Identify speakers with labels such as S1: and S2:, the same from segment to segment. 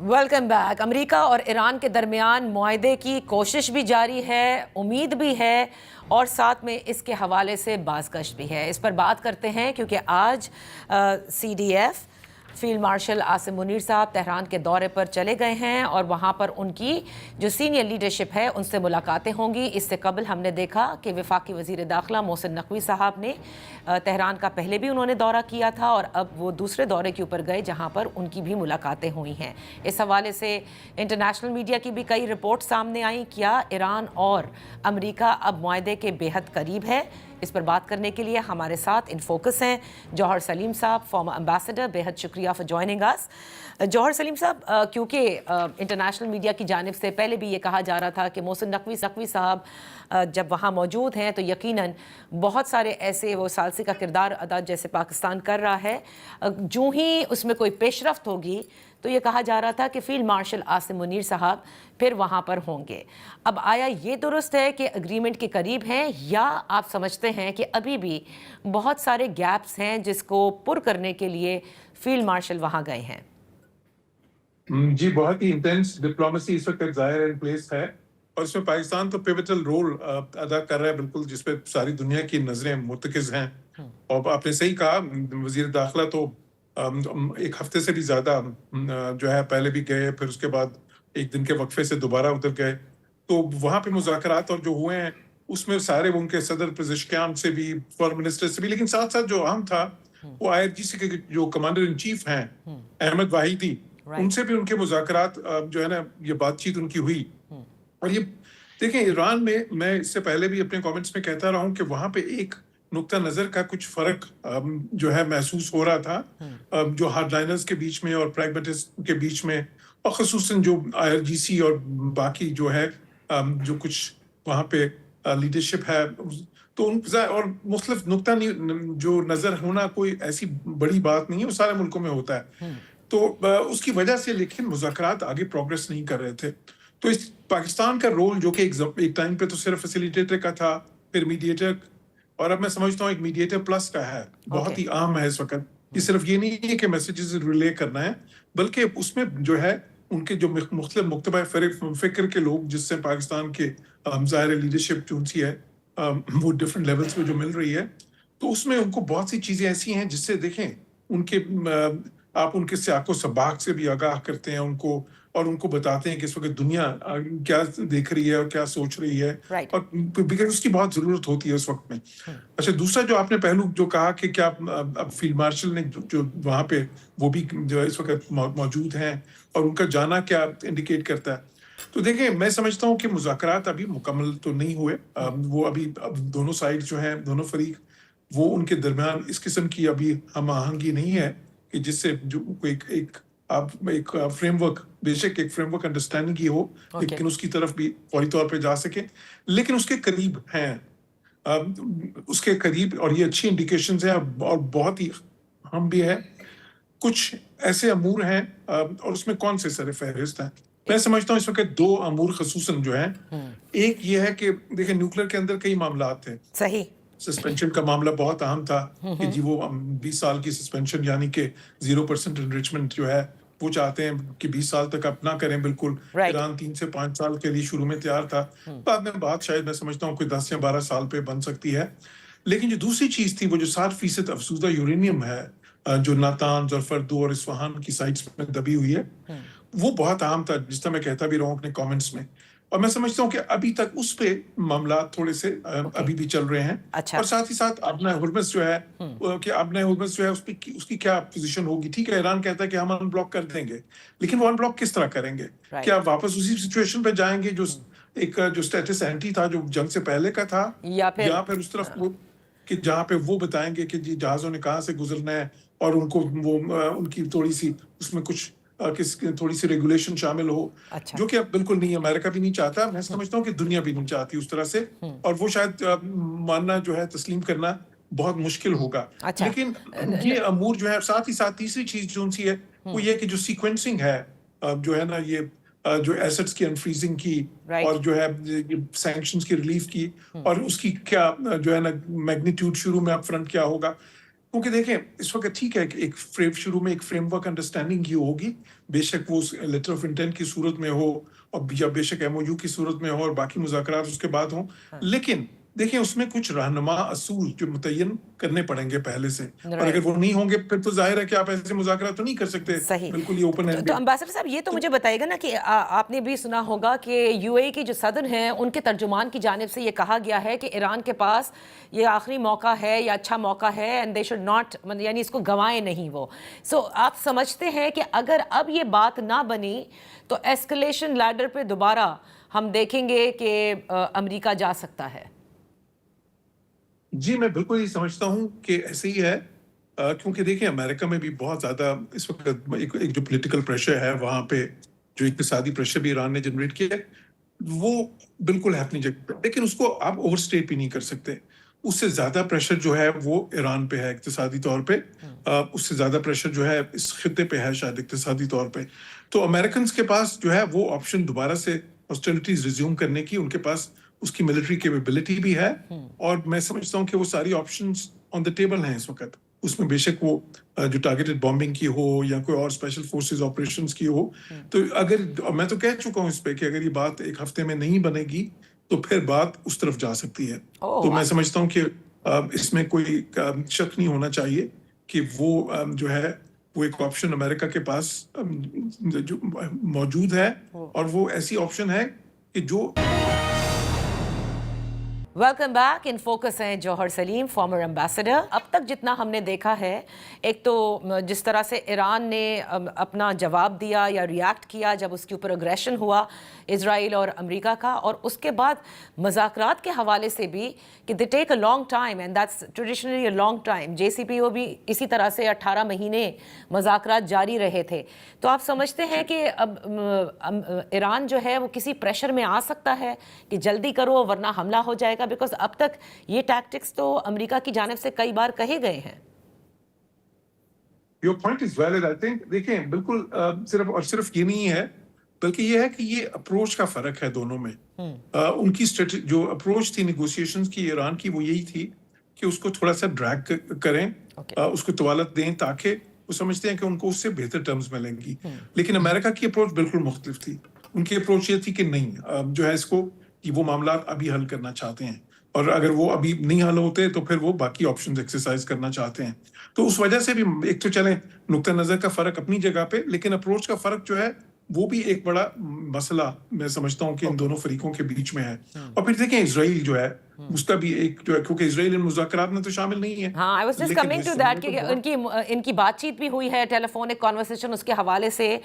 S1: Welcome back. امریکہ اور ایران کے درمیان معاہدے کی کوشش بھی جاری ہے، امید بھی ہے اور ساتھ میں اس کے حوالے سے بازگشت بھی ہے۔ اس پر بات کرتے ہیں کیونکہ آج C D F field marshal Asim Munir صاحب تہران کے دورے پر چلے گئے ہیں اور وہاں پر ان کی جو سینئر لیڈرشپ ہے ان سے ملاقاتیں ہوں گی۔ اس سے قبل ہم نے دیکھا کہ وفاقی وزیر داخلہ محسن نقوی صاحب نے تہران کا پہلے بھی انہوں نے دورہ کیا تھا اور اب وہ دوسرے دورے کے اوپر گئے جہاں پر ان کی بھی ملاقاتیں ہوئی ہیں۔ اس حوالے سے انٹرنیشنل میڈیا کی بھی کئی رپورٹ سامنے آئیں۔ کیا ایران اور امریکہ اب معاہدے کے بے حد قریب ہے؟ اس پر بات کرنے کے لیے ہمارے ساتھ ان فوکس ہیں جوہر سلیم صاحب، فارمر امبیسڈر، بے حد شکریہ فار جوائننگ اس۔ جوہر سلیم صاحب، کیونکہ انٹرنیشنل میڈیا کی جانب سے پہلے بھی یہ کہا جا رہا تھا کہ محسن نقوی صاحب جب وہاں موجود ہیں تو یقیناً بہت سارے ایسے وہ ثالثی کا کردار ادا جیسے پاکستان کر رہا ہے، جو ہی اس میں کوئی پیش رفت ہوگی تو یہ کہا جا رہا تھا کہ فیلڈ مارشل عاصم منیر صاحب پھر وہاں پر ہوں گے۔ اب آیا یہ درست ہے کہ اگریمنٹ کے قریب ہیں یا آپ سمجھتے ہیں کہ ابھی بھی بہت سارے گیپس ہیں جس کو پر کرنے کے لیے فیلڈ مارشل وہاں گئے ہیں؟
S2: جی، بہت ہی انٹینس ڈپلومیسی اس وقت ظاہر ان پلیس ہے اور اس میں پاکستان تو پیوٹل رول ادا کر رہا ہے، بالکل جس پہ ساری دنیا کی نظریں مرتکز ہیں۔ اور آپ نے صحیح کہا، وزیر داخلہ تو ایک ہفتے سے بھی زیادہ جو ہے پہلے بھی گئے، پھر اس کے بعد ایک دن کے وقفے سے دوبارہ ادھر گئے، تو وہاں پہ مذاکرات اور جو ہوئے ہیں اس میں سارے ان کے صدر پزشکیان سے بھی، فارن منسٹر سے بھی، لیکن ساتھ ساتھ جو اہم تھا وہ آئی آر جی سی کے جو کمانڈر ان چیف ہیں احمد واحدی، ان سے بھی ان کے مذاکرات جو ہے نا یہ بات چیت ان کی ہوئی۔ اور یہ دیکھیں، ایران میں اس سے پہلے بھی اپنے کامنٹس میں کہتا رہا ہوں کہ وہاں پہ ایک نقطہ نظر کا کچھ فرق جو ہے محسوس ہو رہا تھا، جو ہارڈ لائنرز کے بیچ میں اور پریگمیٹسٹ کے بیچ میں، اور خصوصاً جو آئی آر جی سی اور باقی جو ہے جو کچھ وہاں پہ لیڈرشپ ہے، تو ان اور مختلف نقطہ جو نظر ہونا کوئی ایسی بڑی بات نہیں ہے، وہ سارے ملکوں میں ہوتا ہے، تو اس کی وجہ سے لیکن مذاکرات آگے پروگریس نہیں کر رہے تھے۔ تو اس پاکستان کا رول جو کہ ایک ٹائم پہ تو صرف فیسیلیٹیٹر کا تھا، پھر میڈیٹر، اور اب میں سمجھتا ہوں ایک میڈیٹر پلس کا ہے، بہت ہی عام ہے اس وقت۔ یہ صرف یہ نہیں ہے کہ میسیجز ریلے کرنا ہے، بلکہ اس میں جو ہے ان کے جو مختلف مکتبہ فکر کے لوگ جس سے پاکستان کے ظاہر لیڈرشپ جو سی ہے وہ ڈفرینٹ لیولز پہ جو مل رہی ہے، تو اس میں ان کو بہت سی چیزیں ایسی ہیں جس سے دیکھیں ان کے آپ ان کے سیاق و سباق سے بھی آگاہ کرتے ہیں ان کو، اور ان کو بتاتے ہیں کہ اس وقت دنیا کیا دیکھ رہی ہے اور کیا سوچ رہی ہے، اور بکر اس کی بہت ضرورت ہوتی ہے اس وقت میں۔ اچھا، دوسرا جو آپ نے پہلو جو کہا کہ کیا اب فیلڈ مارشل نے جو وہاں پہ وہ بھی جو اس وقت موجود ہیں اور ان کا جانا کیا انڈیکیٹ کرتا ہے، تو دیکھیں میں سمجھتا ہوں کہ مذاکرات ابھی مکمل تو نہیں ہوئے، وہ ابھی دونوں سائڈ جو ہیں، دونوں فریق، وہ ان کے درمیان اس قسم کی ابھی ہم آہنگی نہیں ہے کہ جس سے جو ایک فریم ورک، بے شک ایک فریم ورک انڈرسٹینڈنگ کی ہو، لیکن اس کی طرف بھی فوری طور پہ جا سکے، لیکن اس کے قریب ہیں، اس کے قریب، اور یہ اچھی انڈیکیشنز ہیں اور بہت ہی اہم بھی ہے۔ کچھ ایسے امور ہیں اور اس میں کون سے سر فہرست ہیں، میں سمجھتا ہوں اس وقت دو امور خصوصاً جو ہیں، ایک یہ ہے کہ دیکھیں نیوکلیر کے اندر کئی معاملات تھے،
S1: صحیح،
S2: سسپینشن کا معاملہ بہت اہم تھا کہ جی وہ 20 سال کی سسپینشن، یعنی کہ 0% انریچمنٹ جو ہے وہ چاہتے ہیں کہ 20 سال تک اب نہ کریں، بالکل۔ ایران 3 سے 5 سال کے لیے شروع میں تیار تھا، بعد میں بات شاید میں سمجھتا ہوں کوئی 10 یا 12 سال پہ بن سکتی ہے، لیکن جو دوسری چیز تھی وہ جو 60% افزودہ یورینیم ہے جو ناتانز اور فردو اور اصفہان کی سائٹس میں دبی ہوئی ہے، وہ بہت اہم تھا، جس طرح میں کہتا بھی رہا ہوں اپنے کامنٹس میں، اور میں سمجھتا ہوں کہ ابھی تک اس پہ معاملات تھوڑے سے ابھی بھی چل رہے ہیں۔ اور ساتھ ہی ساتھ ابنا ہرمز جو ہے کہ ابنا ہرمز جو ہے اس کی کیا پوزیشن ہوگی، ٹھیک ہے ایران کہتا ہے کہ ہم ان بلاک کر دیں گے، لیکن وہ ان بلاک کس طرح کریں گے؟ کیا واپس اسی سچویشن پہ جائیں گے جو ایک جو اسٹیٹس اینٹی تھا جو جنگ سے پہلے کا تھا، یا پھر اس طرف کہ جہاں پہ وہ بتائیں گے کہ جی جہازوں نے کہاں سے گزرنا ہے اور ان کو وہ ان کی تھوڑی سی اس میں کچھ تھوڑی سی ریگولیشن شامل ہو، جو کہ اب بالکل نہیں، امریکہ بھی نہیں چاہتا، میں سمجھتا ہوں کہ دنیا بھی نہیں چاہتی اس طرح سے، اور وہ شاید ماننا جو ہے تسلیم کرنا بہت مشکل ہوگا۔ لیکن یہ امور جو ہے، ساتھ ہی ساتھ تیسری چیز جو سی ہے وہ یہ کہ جو سیکوینسنگ ہے جو ہے نا، یہ جو ایسٹس کی انفریزنگ کی اور جو ہے سینکشنز کی ریلیف کی، اور اس کی کیا جو ہے نا میگنیٹیوڈ شروع میں اپ فرنٹ کیا ہوگا، کیونکہ دیکھیں اس وقت ٹھیک ہے کہ ایک فریم شروع میں ایک فریم ورک انڈرسٹینڈنگ کی ہوگی، بے شک وہ لیٹر آف انٹینٹ کی صورت میں ہو اور یا بے شک ایم او یو کی صورت میں ہو اور باقی مذاکرات اس کے بعد ہوں، لیکن دیکھیں اس میں کچھ رہنما اصول جو متعین کرنے پڑیں گے پہلے سے، اور اگر وہ نہیں ہوں گے پھر تو ظاہر ہے کہ آپ ایسے مذاکرات تو نہیں کر سکتے
S1: صحیح.
S2: بالکل ہی اوپن اینڈ.
S1: تو امبیسڈر صاحب یہ تو مجھے بتائیے گا نا کہ آپ نے بھی سنا ہوگا کہ یو اے کی جو صدر ہیں ان کے ترجمان کی جانب سے یہ کہا گیا ہے کہ ایران کے پاس یہ آخری موقع ہے یا اچھا موقع ہے اینڈ دے شوڈ ناٹ، یعنی اس کو گنوائیں نہیں وہ. سو آپ سمجھتے ہیں کہ اگر اب یہ بات نہ بنی تو ایسکلیشن لیڈر پہ دوبارہ ہم دیکھیں گے کہ امریکہ جا سکتا ہے؟
S2: جی میں بالکل یہ سمجھتا ہوں کہ ایسے ہی ہے، کیونکہ دیکھیں امریکہ میں بھی بہت زیادہ اس وقت ایک جو پولیٹیکل پریشر ہے وہاں پہ، جو اقتصادی پریشر بھی ایران نے جنریٹ کیا ہے وہ بالکل ہے اپنی جگہ پہ، لیکن اس کو آپ اوور اسٹیٹ بھی نہیں کر سکتے. اس سے زیادہ پریشر جو ہے وہ ایران پہ ہے اقتصادی طور پہ، اس سے زیادہ پریشر جو ہے اس خطے پہ ہے شاید اقتصادی طور پہ. تو امریکنز کے پاس جو ہے وہ آپشن دوبارہ سے ہاسٹیلٹیز ریزیوم کرنے کی، ان کے پاس اس کی ملٹری کیپیبلٹی بھی ہے، اور میں سمجھتا ہوں کہ وہ ساری آپشنز آن دا ٹیبل ہیں اس وقت. اس میں بے شک وہ جو ٹارگیٹڈ بامبنگ کی ہو یا کوئی اور اسپیشل فورسز آپریشنز کی ہو، تو اگر میں تو کہہ چکا ہوں اس پہ کہ اگر یہ بات ایک ہفتے میں نہیں بنے گی تو پھر بات اس طرف جا سکتی ہے. تو میں سمجھتا ہوں کہ اس میں کوئی شک نہیں ہونا چاہیے کہ وہ جو ہے وہ ایک آپشن امریکہ کے پاس جو موجود ہے، اور وہ ایسی آپشن ہے کہ جو.
S1: Welcome back. ان فوکس ہیں جوہر سلیم، فارمر ایمبیسڈر. اب تک جتنا ہم نے دیکھا ہے، ایک تو جس طرح سے ایران نے اپنا جواب دیا یا ریاکٹ کیا جب اس کے اوپر اگریشن ہوا اسرائیل اور امریکہ کا، اور اس کے بعد مذاکرات کے حوالے سے بھی کہ they take a long time and that's traditionally a long time. J C P O بھی اسی طرح سے 18 مہینے مذاکرات جاری رہے تھے. تو آپ سمجھتے ہیں کہ اب ایران جو ہے وہ کسی پریشر میں آ سکتا ہے کہ جلدی کرو ورنہ حملہ ہو جائے گا؟ بیکاز اب تک یہ ٹیکٹکس تو امریکہ کی جانب سے کئی بار کہے گئے ہیں.
S2: Your point is valid, I think. دیکھیں بالکل صرف یہ نہیں ہے، بلکہ یہ ہے کہ یہ اپروچ کا فرق ہے دونوں میں. ان کی جو اپروچ تھی نیگوسیشنز کی ایران کی، وہ یہی تھی کہ اس کو تھوڑا سا ڈریگ کریں، اس کو طوالت دیں تاکہ وہ سمجھتے ہیں کہ ان کو اس سے بہتر ٹرمز ملیں گی. لیکن امریکہ کی اپروچ بالکل مختلف تھی. ان کی اپروچ یہ تھی کہ نہیں، جو ہے اس کو کہ وہ معاملات ابھی حل کرنا چاہتے ہیں، اور اگر وہ ابھی نہیں حل ہوتے تو پھر وہ باقی آپشنز ایکسرسائز کرنا چاہتے ہیں. تو اس وجہ سے بھی ایک تو چلیں نقطہ نظر کا فرق اپنی جگہ پہ، لیکن اپروچ کا فرق جو ہے وہ بھی ایک بڑا مسئلہ میں سمجھتا ہوں کہ ان دونوں فریقوں کے بیچ میں ہے. اور پھر دیکھیں اسرائیل جو ہے اس کا بھی ایک جو ہے، کیونکہ اسرائیل ان مذاکرات میں تو شامل نہیں ہے.
S1: ہاں، I was just coming to that کہ ان کی بات چیت بھی ہوئی ہے، ٹیلی فونک کانورسیشن. اس کے حوالے سے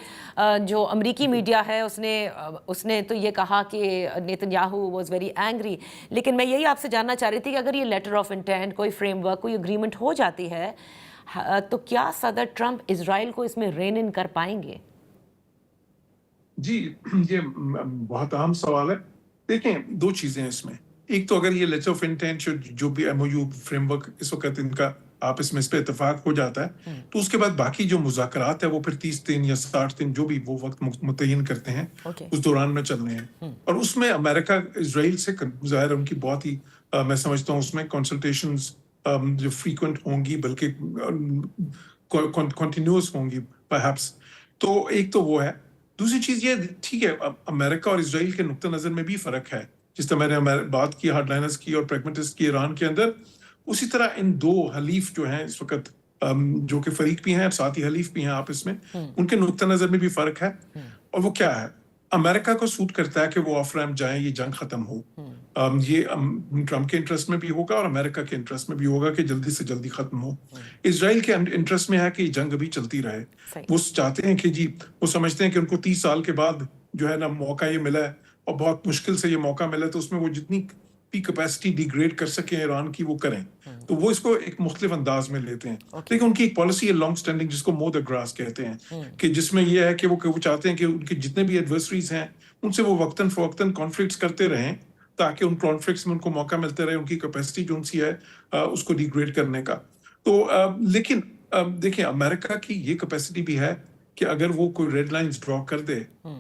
S1: جو امریکی میڈیا ہے اس نے تو یہ کہا کہ Nitin Yahoo was very angry. لیکن میں یہی آپ سے جاننا چاہ رہی تھی کہ اگر یہ لیٹر آف انٹینٹ، کوئی فریم ورک، کوئی اگریمنٹ ہو جاتی ہے تو کیا صدر ٹرمپ اسرائیل کو اس میں رین ان کر پائیں گے؟
S2: جی یہ بہت اہم سوال ہے. دیکھیں دو چیزیں ہیں اس میں. ایک تو اگر یہ لیٹر آف انٹینٹ جو بھی M O U framework اس وقت ان کا آپس میں اس پہ اتفاق ہو جاتا ہے، تو اس کے بعد باقی جو مذاکرات ہے وہ پھر 30 دن یا 60 دن جو بھی وہ وقت متعین کرتے ہیں اس دوران میں چلنے ہیں. اور اس میں امریکہ اسرائیل سے ظاہر ان کی بہت ہی میں سمجھتا ہوں اس میں کنسلٹیشنز جو فریکوینٹ ہوں گی، بلکہ کنٹینیوس ہوں گی پرہیپس. تو ایک تو وہ ہے. دوسری چیز یہ ٹھیک ہے امریکہ اور اسرائیل کے نقطہ نظر میں بھی فرق ہے. جس طرح میں نے بات کی ہارڈ لائنرز کی اور پریگمیٹسٹ کی ایران کے اندر، اسی طرح ان دو حلیف جو ہیں اس وقت، جو کہ فریق بھی ہیں ساتھ ہی حلیف بھی ہیں آپس میں، ان کے نقطہ نظر میں بھی فرق ہے. اور وہ کیا ہے؟ امریکہ کو سوٹ کرتا ہے کہ وہ آف ریمپ جائیں، یہ جنگ ختم ہو. یہ ٹرمپ کے انٹرسٹ میں بھی ہوگا اور امریکہ کے انٹرسٹ میں بھی ہوگا کہ جلدی سے جلدی ختم ہو. اسرائیل کے انٹرسٹ میں ہے کہ یہ جنگ ابھی چلتی رہے. وہ چاہتے ہیں کہ جی، وہ سمجھتے ہیں کہ ان کو 30 سال کے بعد جو ہے نا موقع یہ ملا ہے، اور بہت مشکل سے یہ موقع ملا، تو اس میں وہ جتنی بھی کیپیسٹی ڈیگریڈ کر سکیں ایران کی وہ کریں. تو وہ اس کو ایک مختلف انداز میں لیتے ہیں. لیکن ان کی ایک پالیسی ہے لانگ اسٹینڈنگ، جس کو مو دا گراس کہتے ہیں، کہ جس میں یہ ہے کہ وہ چاہتے ہیں کہ ان کے جتنے بھی ایڈورسریز ہیں ان سے وہ وقتاً فوقتاً کانفلکٹس کرتے رہیں، تاکہ ان کانفلکٹس میں ان کو موقع ملتے رہے ان کی کیپیسٹی جو ان سی ہے اس کو ڈیگریڈ کرنے کا. تو لیکن دیکھیں امریکہ کی یہ کیپیسٹی بھی ہے کہ اگر وہ کوئی ریڈ لائنز ڈرا کر دے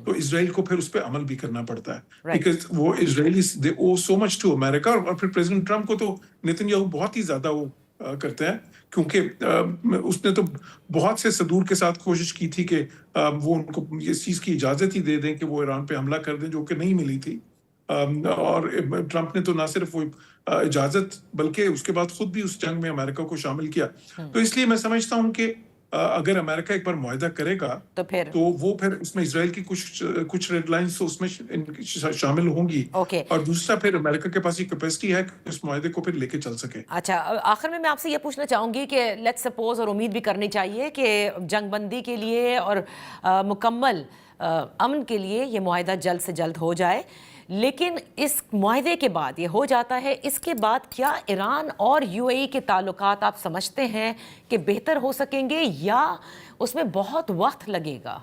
S2: تو اسرائیل کو پھر اس پہ عمل بھی کرنا پڑتا ہے، بیکاز وہ اسرائیلیز دے او سو مچ ٹو امریکہ. اور پھر پریزیڈنٹ ٹرمپ کو تو نیتن یاہو بہت ہی زیادہ وہ کرتے ہیں, کیونکہ اس نے تو بہت سے صدور کے ساتھ کوشش کی تھی کہ وہ ان کو اس چیز کی اجازت ہی دے دیں کہ وہ ایران پہ حملہ کر دیں, جو کہ نہیں ملی تھی. اور ٹرمپ نے تو نہ صرف وہ اجازت بلکہ اس کے بعد خود بھی اس جنگ میں امریکہ کو شامل کیا. تو اس لیے میں سمجھتا ہوں کہ اگر امریکہ ایک بار معاہدہ کرے گا تو وہ پھر اس میں اسرائیل کی کچھ ریڈ لائنز تو اس میں شامل ہوں گی, اور دوسرا پھر امریکہ کے پاس یہ کیپیسٹی ہے کہ اس معاہدے کو پھر لے کے چل سکے.
S1: اچھا, آخر میں آپ سے یہ پوچھنا چاہوں گی کہ لیٹ سپوز, اور امید بھی کرنی چاہیے کہ جنگ بندی کے لیے اور مکمل امن کے لیے یہ معاہدہ جلد سے جلد ہو جائے, لیکن اس معاہدے کے بعد یہ ہو جاتا ہے, اس کے بعد کیا ایران اور یو اے ای کے تعلقات آپ سمجھتے ہیں کہ بہتر ہو سکیں گے یا اس میں بہت وقت لگے گا؟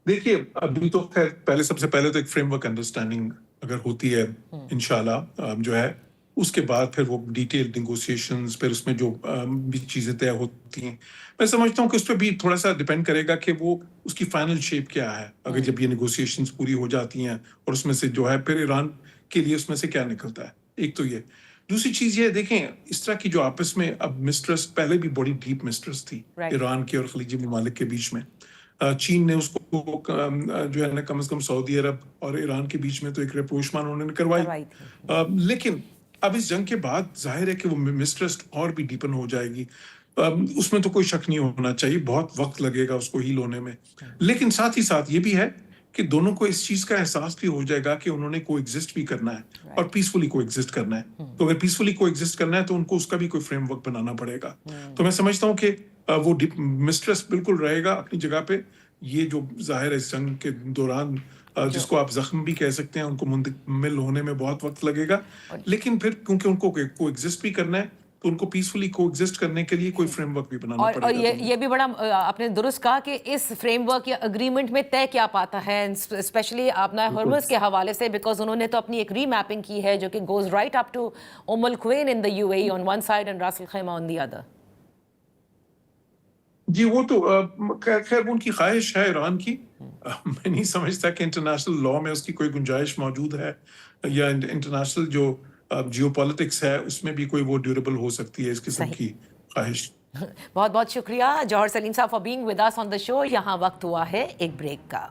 S2: دیکھیے, ابھی تو خیر سب سے پہلے تو ایک فریم ورک انڈرسٹینڈنگ اگر ہوتی ہے انشاءاللہ جو ہے, اس کے بعد پھر وہ ڈیٹیل نیگوسیشنز, پھر اس میں جو بھی چیزیں طے ہوتی ہیں, میں سمجھتا ہوں کہ اس پہ بھی تھوڑا سا ڈیپینڈ کرے گا کہ وہ اس کی فائنل شیپ کیا ہے. اگر جب یہ نیگوسیشنز پوری ہو جاتی ہیں اور اس میں سے جو ہے پھر ایران کے لیے اس میں سے کیا نکلتا ہے. ایک تو یہ, دوسری چیز یہ دیکھیں, اس طرح کی جو آپس میں اب مسٹرسٹ, پہلے بھی بڑی ڈیپ مسٹرسٹ تھی ایران کے اور خلیجی ممالک کے بیچ میں. چین نے اس کو جو ہے نا کم از کم سعودی عرب اور ایران کے بیچ میں تو ایک ریپوشمان انہوں نے کروائی, لیکن اب اس جنگ کے بعد ظاہر ہے کہ وہ مسٹرسٹ اور بھی ڈیپن ہو جائے گی. اس میں تو کوئی شک نہیں ہونا چاہیے, بہت وقت لگے گا اس کو ہیل ہونے میں, لیکن ساتھ ہی ساتھ یہ بھی ہے کہ دونوں کو اس چیز کا احساس بھی ہو جائے گا کہ انہوں نے کو ایگزسٹ بھی کرنا ہے اور پیسفلی کو ایگزسٹ کرنا ہے. تو اگر پیسفلی کو ایگزسٹ کرنا ہے تو ان کو اس کا بھی کوئی فریم ورک بنانا پڑے گا. تو میں سمجھتا ہوں کہ وہ مسٹرس بالکل رہے گا اپنی جگہ پہ. یہ جو ظاہر ہے اس جنگ کے دوران جس کو آپ زخم بھی کہہ سکتے ہیں, ان کو منتقل ہونے میں بہت وقت لگے گا, لیکن پھر کیونکہ ان کو کو ایگزسٹ بھی کرنا ہے تو ان کو پیسفلی کو ایگزسٹ کرنے کے لیے کوئی فریم ورک بھی بنانا پڑے گا.
S1: اور یہ بھی بڑا آپ نے درست کہا کہ اس فریم ورک یا اگریمنٹ میں طے کیا پاتا ہے, اسپیشلی آبنائے ہرمز کے حوالے سے, بیکاز انہوں نے تو اپنی ایک ری میپنگ کی ہے جو کہ goes right up to Al Quwain in the UAE on one side and Ras Al Khaimah on the other.
S2: جی, وہ تو خیر ان کی خواہش ہے ایران کی. میں نہیں سمجھتا کہ انٹرنیشنل لاء میں اس کی کوئی گنجائش موجود ہے, یا انٹرنیشنل جو جیو پالیٹکس ہے اس میں بھی کوئی وہ ڈیوریبل ہو سکتی ہے اس قسم کی خواہش.
S1: بہت بہت شکریہ جوہر سلیم صاحب for being with us on the show. یہاں وقت ہوا ہے ایک بریک کا.